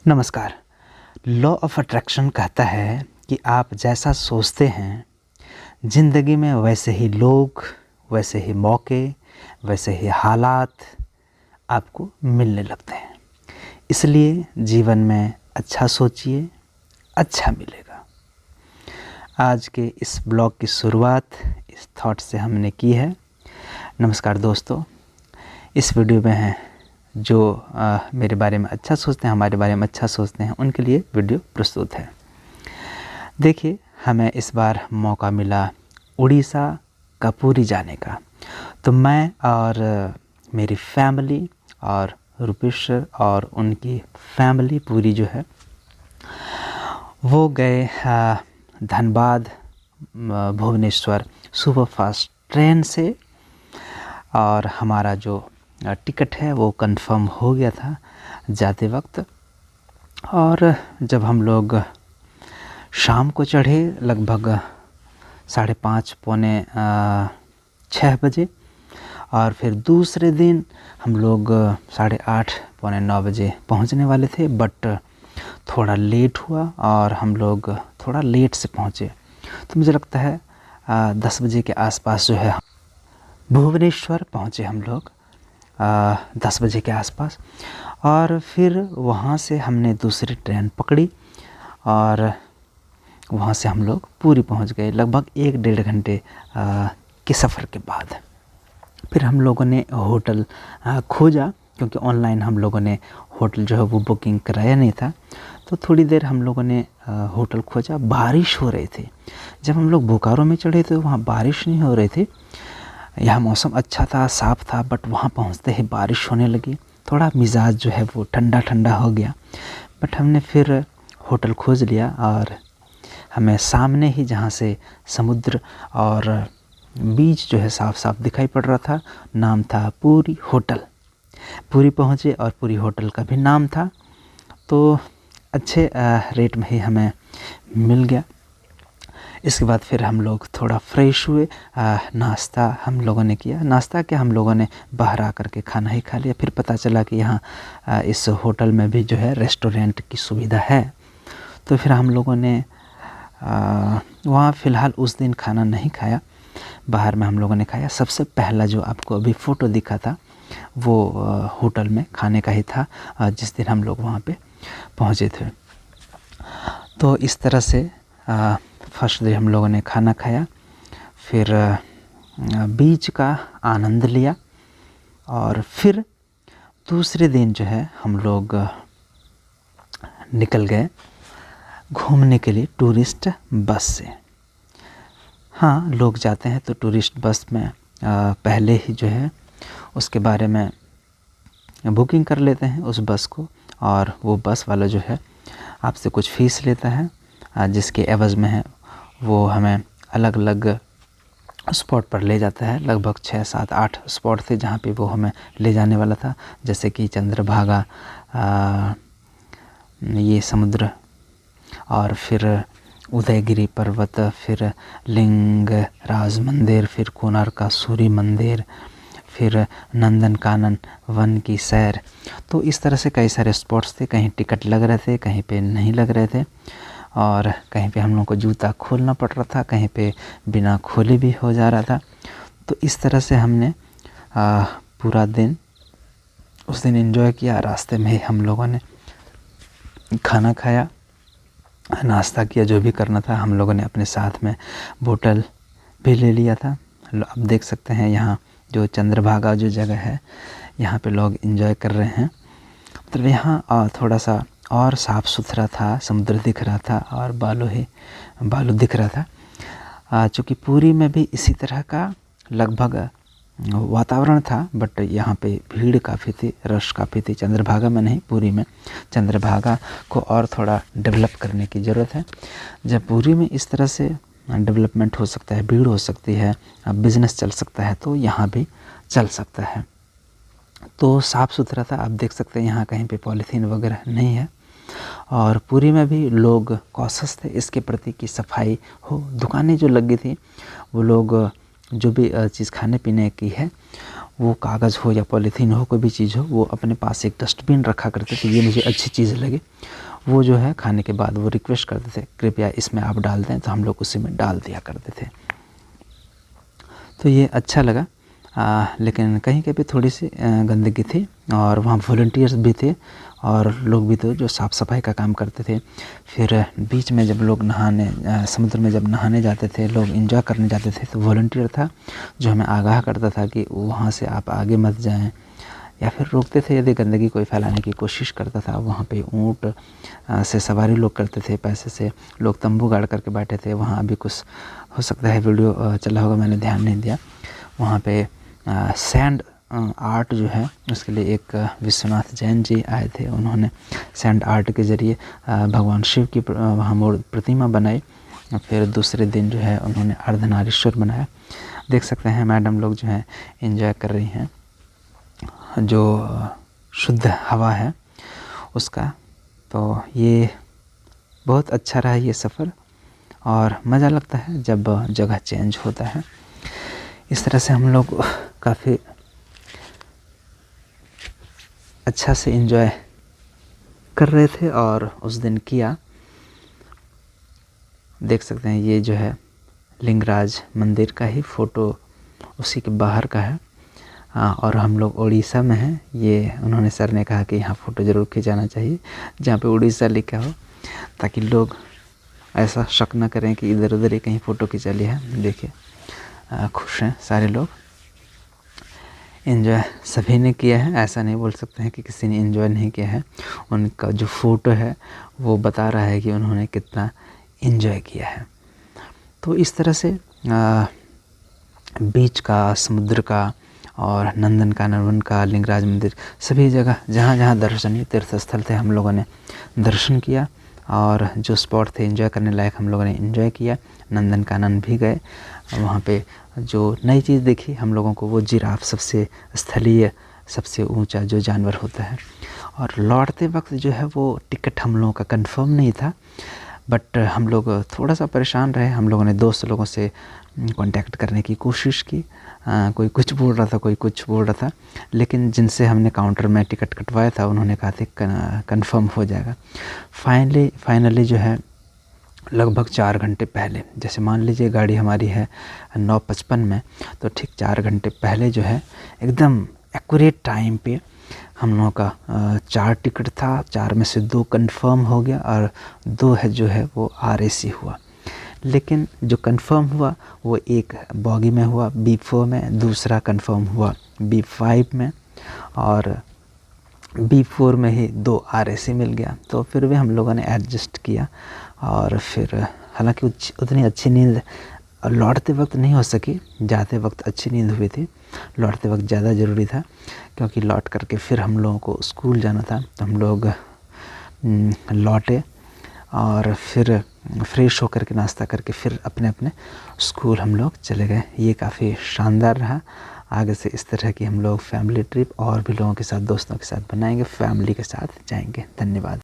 नमस्कार। Law of attraction कहता है कि आप जैसा सोचते हैं ज़िंदगी में वैसे ही लोग, वैसे ही मौके, वैसे ही हालात आपको मिलने लगते हैं। इसलिए जीवन में अच्छा सोचिए, अच्छा मिलेगा। आज के इस ब्लॉग की शुरुआत इस थॉट से हमने की है। नमस्कार दोस्तों, इस वीडियो में है जो मेरे बारे में अच्छा सोचते हैं, हमारे बारे में अच्छा सोचते हैं, उनके लिए वीडियो प्रस्तुत है। देखिए, हमें इस बार मौका मिला उड़ीसा का पुरी जाने का। तो मैं और मेरी फैमिली और रुपेश सर और उनकी फैमिली पूरी जो है वो गए धनबाद भुवनेश्वर सुपरफास्ट ट्रेन से। और हमारा जो टिकट है वो कंफर्म हो गया था जाते वक्त। और जब हम लोग शाम को चढ़े लगभग 5:30 पौने 6 बजे, और फिर दूसरे दिन हम लोग 8:30 पौने 9 बजे पहुंचने वाले थे, बट थोड़ा लेट हुआ और हम लोग थोड़ा लेट से पहुंचे। तो मुझे लगता है 10 बजे के आसपास जो है भुवनेश्वर पहुंचे हम लोग, 10 बजे के आसपास। और फिर वहाँ से हमने दूसरी ट्रेन पकड़ी और वहाँ से हम लोग पूरी पहुँच गए लगभग 1-1.5 घंटे के सफ़र के बाद। फिर हम लोगों ने होटल खोजा, क्योंकि ऑनलाइन हम लोगों ने होटल जो है वो बुकिंग कराया नहीं था। तो थोड़ी देर हम लोगों ने होटल खोजा। बारिश हो रही थी। जब हम लोग बोकारो में चढ़े तो वहाँ बारिश नहीं हो रही थी। यहाँ मौसम अच्छा था, साफ़ था, बट वहाँ पहुँचते ही बारिश होने लगी। थोड़ा मिजाज जो है वो ठंडा ठंडा हो गया। बट हमने फिर होटल खोज लिया और हमें सामने ही, जहाँ से समुद्र और बीच जो है साफ साफ दिखाई पड़ रहा था, नाम था पूरी होटल। पूरी पहुँचे और पूरी होटल का भी नाम था, तो अच्छे रेट में ही हमें मिल गया। इसके बाद फिर हम लोग थोड़ा फ्रेश हुए, नाश्ता हम लोगों ने किया। नाश्ता क्या, हम लोगों ने बाहर आकर के खाना ही खा लिया। फिर पता चला कि यहाँ इस होटल में भी जो है रेस्टोरेंट की सुविधा है। तो फिर हम लोगों ने वहाँ फ़िलहाल उस दिन खाना नहीं खाया, बाहर में हम लोगों ने खाया। सबसे पहला जो आपको अभी फ़ोटो दिखा था वो होटल में खाने का ही था, जिस दिन हम लोग वहाँ पे पहुँचे थे। तो इस तरह से फर्स्ट डे हम लोगों ने खाना खाया, फिर बीच का आनंद लिया, और फिर दूसरे दिन जो है हम लोग निकल गए घूमने के लिए टूरिस्ट बस से। हाँ, लोग जाते हैं तो टूरिस्ट बस में पहले ही जो है उसके बारे में बुकिंग कर लेते हैं उस बस को, और वो बस वाला जो है आपसे कुछ फ़ीस लेता है, जिसके एवज़ में है वो हमें अलग अलग स्पॉट पर ले जाता है। लगभग 6, 7, 8 स्पॉट थे जहाँ पे वो हमें ले जाने वाला था, जैसे कि चंद्रभागा, ये समुद्र, और फिर उदयगिरी पर्वत, फिर लिंगराज मंदिर, फिर कोणार्क का सूर्य मंदिर, फिर नंदनकानन वन की सैर। तो इस तरह से कई सारे स्पॉट्स थे। कहीं टिकट लग रहे थे, कहीं पे नहीं लग रहे थे, और कहीं पे हम लोग को जूता खोलना पड़ रहा था, कहीं पे बिना खोले भी हो जा रहा था। तो इस तरह से हमने पूरा दिन उस दिन एंजॉय किया। रास्ते में ही हम लोगों ने खाना खाया, नाश्ता किया, जो भी करना था। हम लोगों ने अपने साथ में बोतल भी ले लिया था। आप देख सकते हैं यहाँ जो चंद्रभागा जो जगह है, यहाँ पे लोग एंजॉय कर रहे हैं। मतलब यहाँ थोड़ा सा और साफ़ सुथरा था, समुद्र दिख रहा था और बालू दिख रहा था। चूँकि पूरी में भी इसी तरह का लगभग वातावरण था, बट यहाँ पे भीड़ काफ़ी थी, रश काफ़ी थी। चंद्रभागा में नहीं, पूरी में। चंद्रभागा को और थोड़ा डेवलप करने की ज़रूरत है। जब पूरी में इस तरह से डेवलपमेंट हो सकता है, भीड़ हो सकती है, बिज़नेस चल सकता है, तो यहाँ भी चल सकता है। तो साफ़ सुथरा था, आप देख सकते हैं यहाँ कहीं पे पॉलीथीन वगैरह नहीं है। और पूरी में भी लोग कॉशस थे इसके प्रति कि सफाई हो। दुकानें जो लगी थी, वो लोग जो भी चीज़ खाने पीने की है वो कागज़ हो या पॉलीथीन हो, कोई भी चीज़ हो, वो अपने पास एक डस्टबिन रखा करते थे। ये मुझे अच्छी चीज़ लगी। वो जो है खाने के बाद वो रिक्वेस्ट करते थे, कृपया इसमें आप डाल दें, तो हम लोग उसी में डाल दिया करते थे। तो ये अच्छा लगा। लेकिन कहीं कहीं थोड़ी सी गंदगी थी, और वहाँ वॉलंटियर्स भी थे और लोग भी थे जो साफ़ सफाई का काम करते थे। फिर बीच में जब लोग नहाने समुद्र में जब नहाने जाते थे, लोग एंजॉय करने जाते थे, तो वॉलंटियर था जो हमें आगाह करता था कि वहाँ से आप आगे मत जाएं, या फिर रोकते थे यदि गंदगी कोई फैलाने की कोशिश करता था। वहाँ पे ऊँट से सवारी लोग करते थे, पैसे से लोग तंबू गाड़ करके बैठे थे। वहाँ अभी कुछ हो सकता है वीडियो चला होगा, मैंने ध्यान नहीं दिया। वहाँ पे सैंड आर्ट जो है उसके लिए एक विश्वनाथ जैन जी आए थे। उन्होंने सैंड आर्ट के ज़रिए भगवान शिव की वहाँ प्रतिमा बनाई। फिर दूसरे दिन जो है उन्होंने अर्धनारीश्वर बनाया। देख सकते हैं मैडम लोग जो हैं एंजॉय कर रही हैं जो शुद्ध हवा है उसका। तो ये बहुत अच्छा रहा ये सफ़र, और मज़ा लगता है जब जगह चेंज होता है। इस तरह से हम लोग काफ़ी अच्छा से एंजॉय कर रहे थे और उस दिन किया। देख सकते हैं ये जो है लिंगराज मंदिर का ही फ़ोटो उसी के बाहर का है। और हम लोग उड़ीसा में हैं। ये उन्होंने सर ने कहा कि यहाँ फ़ोटो ज़रूर खिंचाना चाहिए जहाँ पे उड़ीसा लिखा हो, ताकि लोग ऐसा शक न करें कि इधर उधर ही कहीं फ़ोटो खिंचा लिया है। देखिए खुश हैं सारे लोग, एंजॉय सभी ने किया है। ऐसा नहीं बोल सकते हैं कि किसी ने एंजॉय नहीं किया है। उनका जो फ़ोटो है वो बता रहा है कि उन्होंने कितना एंजॉय किया है। तो इस तरह से बीच का, समुद्र का, और नंदनकानन का, लिंगराज मंदिर, सभी जगह जहाँ जहाँ दर्शनीय तीर्थ स्थल थे हम लोगों ने दर्शन किया, और जो स्पॉट थे एंजॉय करने लायक हम लोगों ने एंजॉय किया। नंदनकानन भी गए, वहाँ पे जो नई चीज़ देखी हम लोगों को, वो जिराफ, सबसे स्थलीय सबसे ऊंचा जो जानवर होता है। और लौटते वक्त जो है वो टिकट हम लोगों का कंफर्म नहीं था, बट हम लोग थोड़ा सा परेशान रहे। हम लोगों ने दोस्त लोगों से कांटेक्ट करने की कोशिश की। कोई कुछ बोल रहा था, कोई कुछ बोल रहा था, लेकिन जिनसे हमने काउंटर में टिकट कटवाया था उन्होंने कहा था कंफर्म हो जाएगा। फाइनली जो है लगभग 4 घंटे पहले, जैसे मान लीजिए गाड़ी हमारी है 9:55 में, तो ठीक 4 घंटे पहले जो है एकदम एक्यूरेट टाइम पे हम लोगों का 4 टिकट था। 4 में से 2 कंफर्म हो गया और 2 है जो है वो RAC हुआ। लेकिन जो कंफर्म हुआ वो एक बॉगी में हुआ B4 में, दूसरा कंफर्म हुआ B5 में, और B4 में ही 2 RAC मिल गया। तो फिर भी हम लोगों ने एडजस्ट किया, और फिर हालांकि उतनी अच्छी नींद लौटते वक्त नहीं हो सकी, जाते वक्त अच्छी नींद हुई थी, लौटते वक्त ज़्यादा ज़रूरी था, क्योंकि लौट करके फिर हम लोगों को स्कूल जाना था। तो हम लोग लौटे और फिर फ्रेश होकर के नाश्ता करके फिर अपने अपने स्कूल हम लोग चले गए। ये काफ़ी शानदार रहा। आगे से इस तरह की हम लोग फैमिली ट्रिप और भी लोगों के साथ, दोस्तों के साथ बनाएंगे, फैमिली के साथ जाएंगे। धन्यवाद।